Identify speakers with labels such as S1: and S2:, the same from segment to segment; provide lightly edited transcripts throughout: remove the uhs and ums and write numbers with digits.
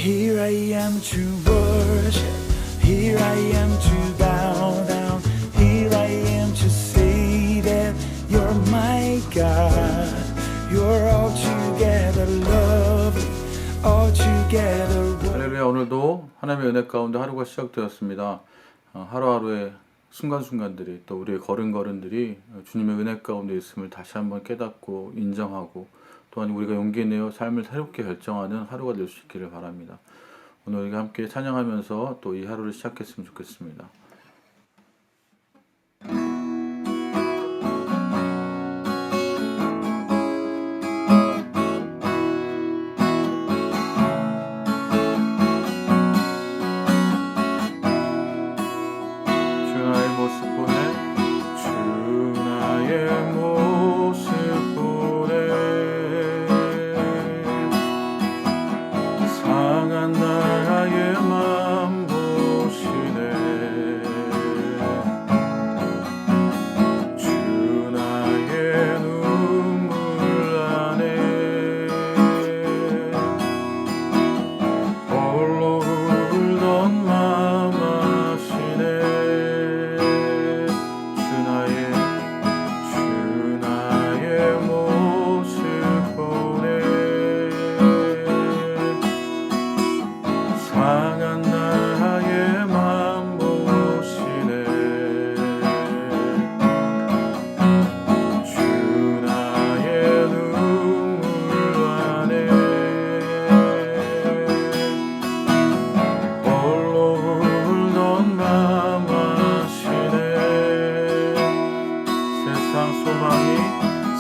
S1: Here I am to worship, here I am to bow down, here I am to say that you're my God. You're altogether lovely, altogether.
S2: 할렐루야. 오늘도 하나님의 은혜 가운데 하루가 시작되었습니다. 하루하루의 순간순간들이 또 우리의 걸음걸음들이 주님의 은혜 가운데 있음을 다시 한번 깨닫고 인정하고 또한 우리가 용기 내어 삶을 새롭게 결정하는 하루가 될 수 있기를 바랍니다. 오늘 우리가 함께 찬양하면서 또 이 하루를 시작했으면 좋겠습니다.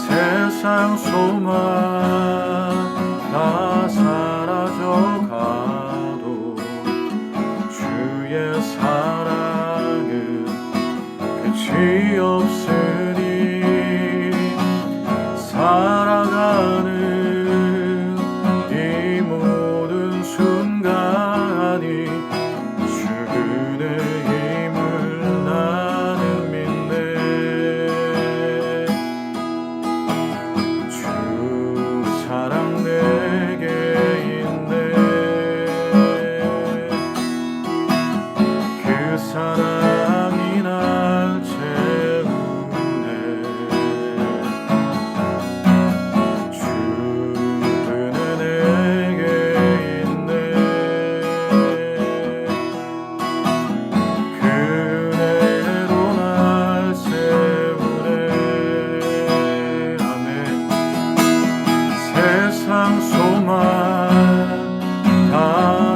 S2: 세상 소망 다 사라져가도 주의 사랑은 끝이 없으니 살아가는 이 모든 순간이 주 은혜임을 나는 믿네. 사랑 내게 있네. 그 사랑이 날 채우네. 주는 내게 있네. 그 은혜로 날 채우네. 아멘. 세상 소망 다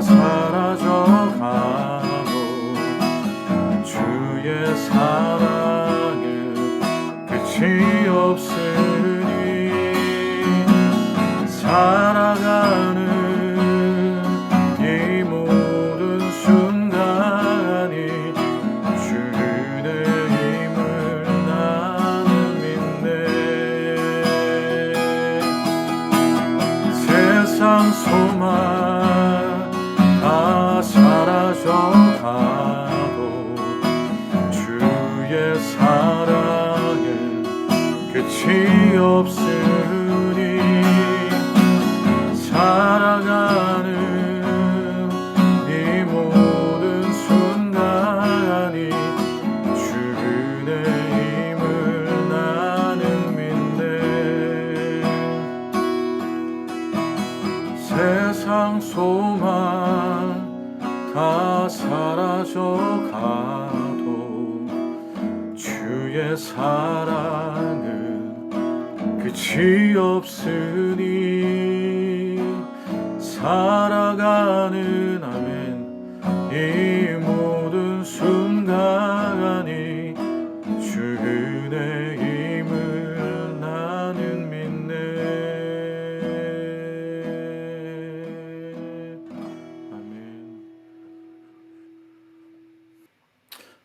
S2: 사라져가도 주의 사랑은 끝이 없으니 살아가는 이 모든 순간이 주 은혜임을 나는 믿네. 세상 소망 다 사라져가도 주의 사랑은 끝이 없으니 살아가는 이 모든 순간이 주 은혜임을 나는 믿네. 세상 소망 다 사라져가도 주의 사랑은 끝이 없으니 살아가는 아멘 이 모든 순간이 주 은혜임을 나는 믿네.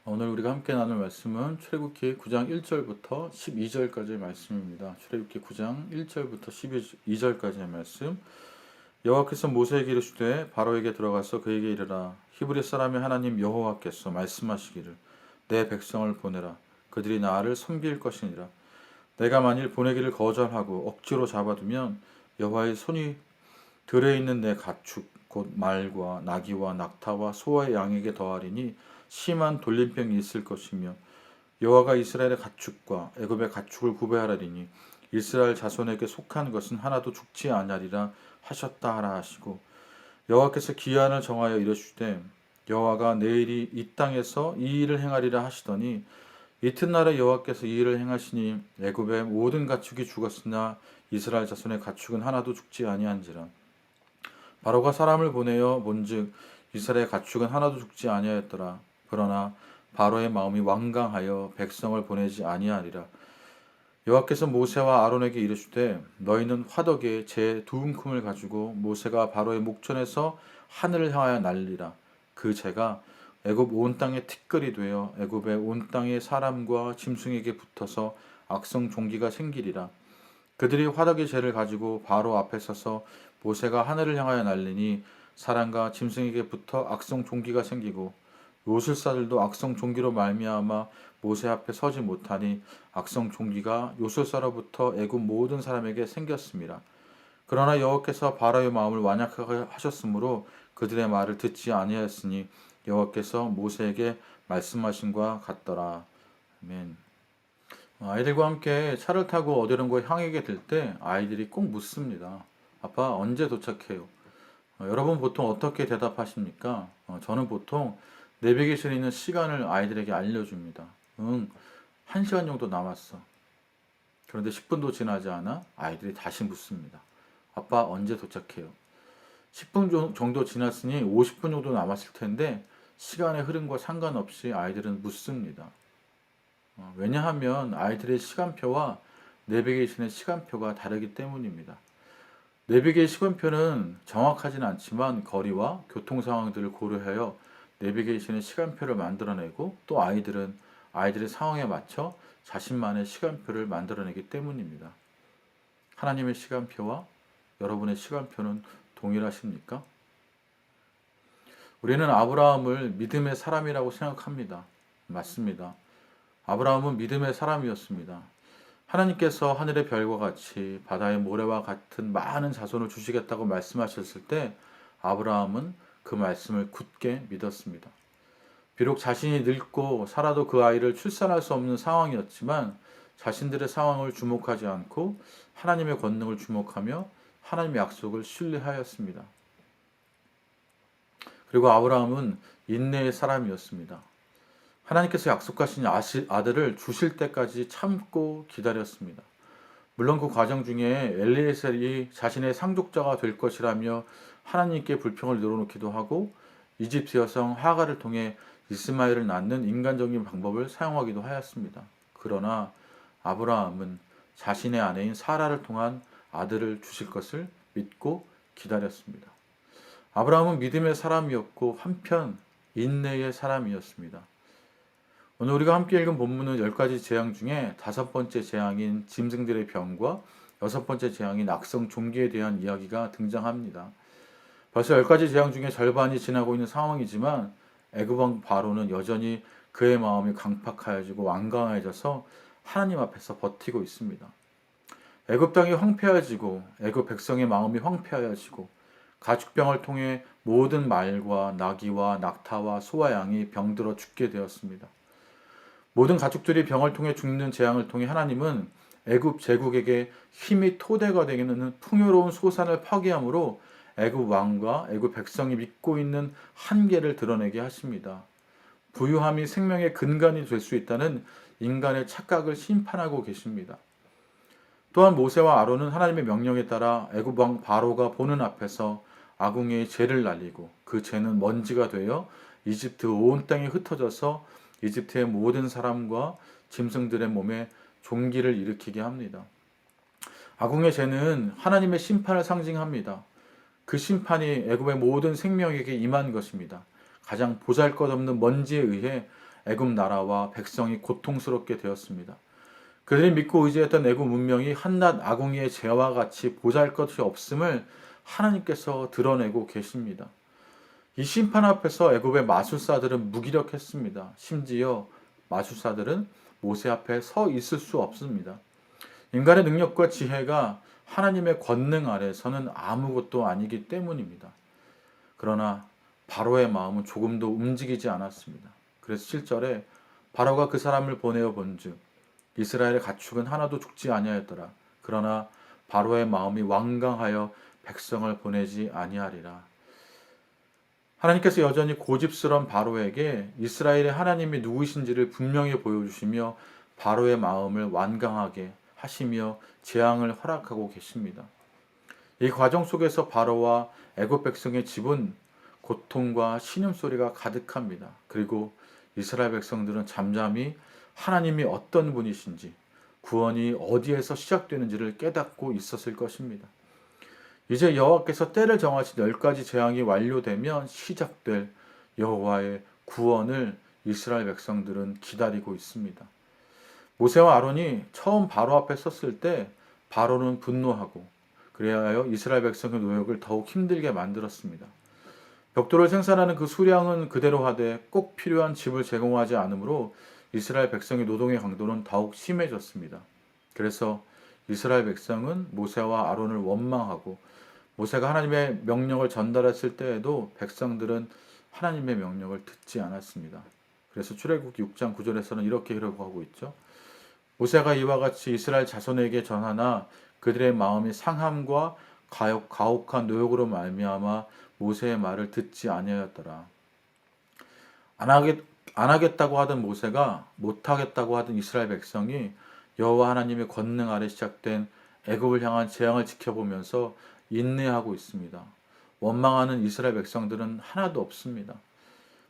S2: 오늘 우리가 함께 나눌 말씀은 출애굽기 9장 1절부터 12절까지의 말씀입니다. 출애굽기 9장 1절부터 12절까지의 말씀. 여호와께서 모세에게 이르시되 바로에게 들어가서 그에게 이르라. 히브리 사람의 하나님 여호와께서 말씀하시기를 내 백성을 보내라. 그들이 나를 섬길 것이니라. 내가 만일 보내기를 거절하고 억지로 잡아두면 여호와의 손이 들에 있는 내 가축 곧 말과 나귀와 낙타와 소와 양에게 더하리니 심한 돌림병이 있을 것이며 여호와가 이스라엘의 가축과 애굽의 가축을 구별하리니 이스라엘 자손에게 속한 것은 하나도 죽지 아니하리라 하셨다 하라 하시고 여호와께서 기한을 정하여 이르시되 여호와가 내일이 이 땅에서 이 일을 행하리라 하시더니 이튿날에 여호와께서 이 일을 행하시니 애굽의 모든 가축이 죽었으나 이스라엘 자손의 가축은 하나도 죽지 아니한지라. 바로가 사람을 보내어 본즉 이스라엘 가축은 하나도 죽지 아니하였더라. 그러나 바로의 마음이 완강하여 백성을 보내지 아니하리라. 여호와께서 모세와 아론에게 이르시되 너희는 화덕에 재 두 움큼을 가지고 모세가 바로의 목전에서 하늘을 향하여 날리라. 그 재가 애굽 온 땅에 티끌이 되어 애굽의 온 땅의 사람과 짐승에게 붙어서 악성 종기가 생기리라. 그들이 화덕의 재를 가지고 바로 앞에 서서 모세가 하늘을 향하여 날리니 사람과 짐승에게 붙어 악성 종기가 생기고 요술사들도 악성 종기로 말미암아 모세 앞에 서지 못하니 악성 종기가 요술사로부터 애굽 모든 사람에게 생겼습니다. 그러나 여호와께서 바로의 마음을 완악하게 하셨으므로 그들의 말을 듣지 아니하였으니 여호와께서 모세에게 말씀하신 것 같더라. 아멘. 아이들과 함께 차를 타고 어디론가 향하게 될 때 아이들이 꼭 묻습니다. 아빠 언제 도착해요? 여러분 보통 어떻게 대답하십니까? 저는 보통 내비게이션에 있는 시간을 아이들에게 알려줍니다. 응, 1시간 정도 남았어. 그런데 10분도 지나지 않아 아이들이 다시 묻습니다. 아빠 언제 도착해요? 10분 정도 지났으니 50분 정도 남았을 텐데 시간의 흐름과 상관없이 아이들은 묻습니다. 왜냐하면 아이들의 시간표와 내비게이션의 시간표가 다르기 때문입니다. 내비게이션 시간표는 정확하지는 않지만 거리와 교통 상황들을 고려하여 내비게이션의 시간표를 만들어내고 또 아이들은 아이들의 상황에 맞춰 자신만의 시간표를 만들어내기 때문입니다. 하나님의 시간표와 여러분의 시간표는 동일하십니까? 우리는 아브라함을 믿음의 사람이라고 생각합니다. 맞습니다. 아브라함은 믿음의 사람이었습니다. 하나님께서 하늘의 별과 같이 바다의 모래와 같은 많은 자손을 주시겠다고 말씀하셨을 때 아브라함은 그 말씀을 굳게 믿었습니다. 비록 자신이 늙고 살아도 그 아이를 출산할 수 없는 상황이었지만 자신들의 상황을 주목하지 않고 하나님의 권능을 주목하며 하나님의 약속을 신뢰하였습니다. 그리고 아브라함은 인내의 사람이었습니다. 하나님께서 약속하신 아들을 주실 때까지 참고 기다렸습니다. 물론 그 과정 중에 엘리에셀이 자신의 상속자가 될 것이라며 하나님께 불평을 늘어놓기도 하고 이집트 여성 하가를 통해 이스마엘을 낳는 인간적인 방법을 사용하기도 하였습니다. 그러나 아브라함은 자신의 아내인 사라를 통한 아들을 주실 것을 믿고 기다렸습니다. 아브라함은 믿음의 사람이었고 한편 인내의 사람이었습니다. 오늘 우리가 함께 읽은 본문은 10가지 재앙 중에 5번째 재앙인 짐승들의 병과 6번째 재앙인 악성 종기에 대한 이야기가 등장합니다. 벌써 10가지 재앙 중에 절반이 지나고 있는 상황이지만 애굽 왕 바로는 여전히 그의 마음이 강팍하여지고 완강해져서 하나님 앞에서 버티고 있습니다. 애굽 땅이 황폐해지고 애굽 백성의 마음이 황폐해지고 가축병을 통해 모든 말과 나귀와 낙타와 소와 양이 병들어 죽게 되었습니다. 모든 가축들이 병을 통해 죽는 재앙을 통해 하나님은 애굽 제국에게 힘이 토대가 되는 풍요로운 소산을 파괴함으로 애굽 왕과 애굽 백성이 믿고 있는 한계를 드러내게 하십니다. 부유함이 생명의 근간이 될 수 있다는 인간의 착각을 심판하고 계십니다. 또한 모세와 아론은 하나님의 명령에 따라 애굽 왕 바로가 보는 앞에서 아궁이의 재를 날리고 그 재는 먼지가 되어 이집트 온 땅에 흩어져서 이집트의 모든 사람과 짐승들의 몸에 종기를 일으키게 합니다. 아궁의 재는 하나님의 심판을 상징합니다. 그 심판이 애굽의 모든 생명에게 임한 것입니다. 가장 보잘것없는 먼지에 의해 애굽 나라와 백성이 고통스럽게 되었습니다. 그들이 믿고 의지했던 애굽 문명이 한낱 아궁이의 재와 같이 보잘것이 없음을 하나님께서 드러내고 계십니다. 이 심판 앞에서 애굽의 마술사들은 무기력했습니다. 심지어 마술사들은 모세 앞에 서 있을 수 없습니다. 인간의 능력과 지혜가 하나님의 권능 아래서는 아무것도 아니기 때문입니다. 그러나 바로의 마음은 조금도 움직이지 않았습니다. 그래서 7절에 바로가 그 사람을 보내어 본즉 이스라엘의 가축은 하나도 죽지 아니하였더라. 그러나 바로의 마음이 완강하여 백성을 보내지 아니하리라. 하나님께서 여전히 고집스러운 바로에게 이스라엘의 하나님이 누구이신지를 분명히 보여주시며 바로의 마음을 완강하게 하시며 재앙을 허락하고 계십니다. 이 과정 속에서 바로와 애굽 백성의 집은 고통과 신음소리가 가득합니다. 그리고 이스라엘 백성들은 잠잠히 하나님이 어떤 분이신지, 구원이 어디에서 시작되는지를 깨닫고 있었을 것입니다. 이제 여호와께서 때를 정하신 10가지 재앙이 완료되면 시작될 여호와의 구원을 이스라엘 백성들은 기다리고 있습니다. 모세와 아론이 처음 바로 앞에 섰을 때 바로는 분노하고 그래야 이스라엘 백성의 노역을 더욱 힘들게 만들었습니다. 벽돌을 생산하는 그 수량은 그대로 하되 꼭 필요한 집을 제공하지 않으므로 이스라엘 백성의 노동의 강도는 더욱 심해졌습니다. 그래서 이스라엘 백성은 모세와 아론을 원망하고 모세가 하나님의 명령을 전달했을 때에도 백성들은 하나님의 명령을 듣지 않았습니다. 그래서 출애굽기 6장 9절에서는 이렇게 기록하고 있죠. 모세가 이와 같이 이스라엘 자손에게 전하나 그들의 마음이 상함과 가혹한 노역으로 말미암아 모세의 말을 듣지 아니하였더라. 안 하겠다고 하던 모세가 못하겠다고 하던 이스라엘 백성이 여호와 하나님의 권능 아래 시작된 애굽을 향한 재앙을 지켜보면서 인내하고 있습니다. 원망하는 이스라엘 백성들은 하나도 없습니다.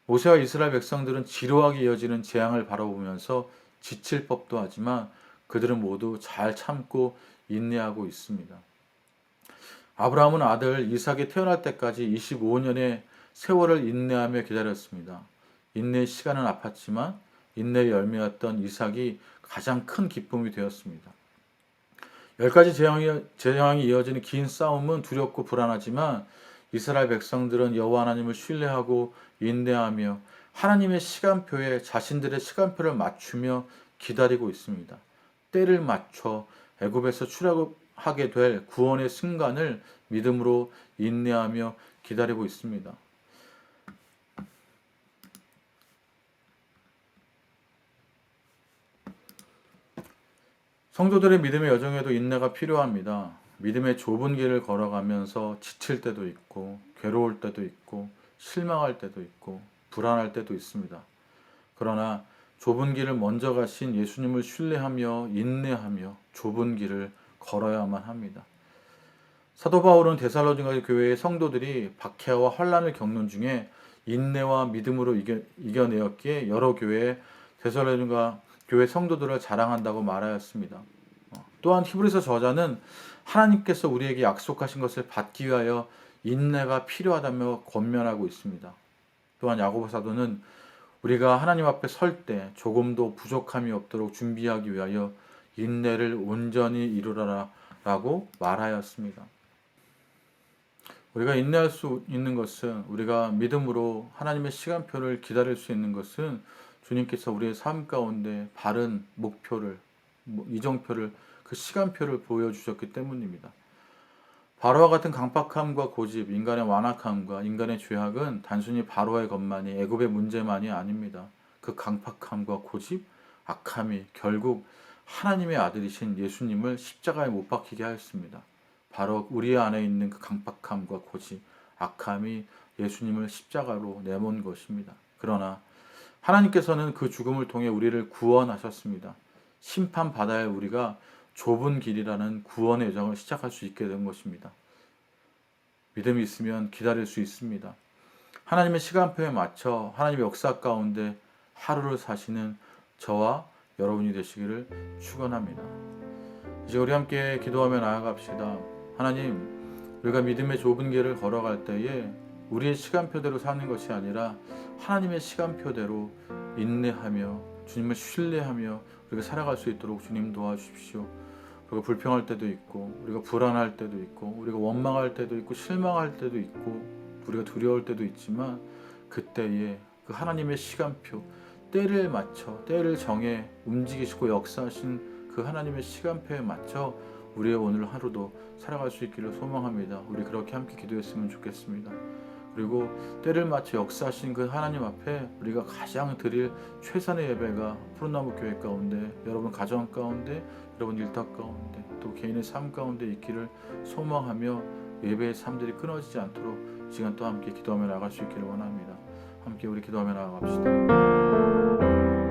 S2: 모세와 이스라엘 백성들은 지루하게 이어지는 재앙을 바라보면서 지칠 법도 하지만 그들은 모두 잘 참고 인내하고 있습니다. 아브라함은 아들 이삭이 태어날 때까지 25년의 세월을 인내하며 기다렸습니다. 인내의 시간은 아팠지만 인내의 열매였던 이삭이 가장 큰 기쁨이 되었습니다. 10가지 재앙이 이어지는 긴 싸움은 두렵고 불안하지만 이스라엘 백성들은 여호와 하나님을 신뢰하고 인내하며 하나님의 시간표에 자신들의 시간표를 맞추며 기다리고 있습니다. 때를 맞춰 애굽에서 출애굽하게 될 구원의 순간을 믿음으로 인내하며 기다리고 있습니다. 성도들의 믿음의 여정에도 인내가 필요합니다. 믿음의 좁은 길을 걸어가면서 지칠 때도 있고 괴로울 때도 있고 실망할 때도 있고 불안할 때도 있습니다. 그러나 좁은 길을 먼저 가신 예수님을 신뢰하며 인내하며 좁은 길을 걸어야만 합니다. 사도 바울은 데살로니가 교회의 성도들이 박해와 환난을 겪는 중에 인내와 믿음으로 이겨내었기에 여러 교회에 데살로니가 교회 성도들을 자랑한다고 말하였습니다. 또한 히브리서 저자는 하나님께서 우리에게 약속하신 것을 받기 위하여 인내가 필요하다며 권면하고 있습니다. 또한 야고보 사도는 우리가 하나님 앞에 설 때 조금도 부족함이 없도록 준비하기 위하여 인내를 온전히 이루라 라고 말하였습니다. 우리가 인내할 수 있는 것은, 우리가 믿음으로 하나님의 시간표를 기다릴 수 있는 것은 주님께서 우리의 삶 가운데 바른 목표를, 이정표를, 그 시간표를 보여주셨기 때문입니다. 바로와 같은 강팍함과 고집, 인간의 완악함과 인간의 죄악은 단순히 바로의 것만이, 애굽의 문제만이 아닙니다. 그 강팍함과 고집, 악함이 결국 하나님의 아들이신 예수님을 십자가에 못 박히게 하였습니다. 바로 우리 안에 있는 그 강팍함과 고집, 악함이 예수님을 십자가로 내몬 것입니다. 그러나 하나님께서는 그 죽음을 통해 우리를 구원하셨습니다. 심판받아야 할 우리가 좁은 길이라는 구원의 여정을 시작할 수 있게 된 것입니다. 믿음이 있으면 기다릴 수 있습니다. 하나님의 시간표에 맞춰 하나님의 역사 가운데 하루를 사시는 저와 여러분이 되시기를 축원합니다. 이제 우리 함께 기도하며 나아갑시다. 하나님, 우리가 믿음의 좁은 길을 걸어갈 때에 우리의 시간표대로 사는 것이 아니라 하나님의 시간표대로 인내하며 주님을 신뢰하며 우리가 살아갈 수 있도록 주님 도와주십시오. 우리가 불평할 때도 있고, 우리가 불안할 때도 있고, 우리가 원망할 때도 있고, 실망할 때도 있고, 우리가 두려울 때도 있지만 그때에 그 하나님의 시간표, 때를 맞춰, 때를 정해 움직이시고 역사하신 그 하나님의 시간표에 맞춰 우리의 오늘 하루도 살아갈 수 있기를 소망합니다. 우리 그렇게 함께 기도했으면 좋겠습니다. 그리고 때를 맞춰 역사하신 그 하나님 앞에 우리가 가장 드릴 최선의 예배가 푸른나무 교회 가운데, 여러분 가정 가운데, 여러분 일터 가운데, 또 개인의 삶 가운데 있기를 소망하며 예배의 삶들이 끊어지지 않도록 이 시간 또 함께 기도하며 나갈 수 있기를 원합니다. 함께 우리 기도하며 나아갑시다.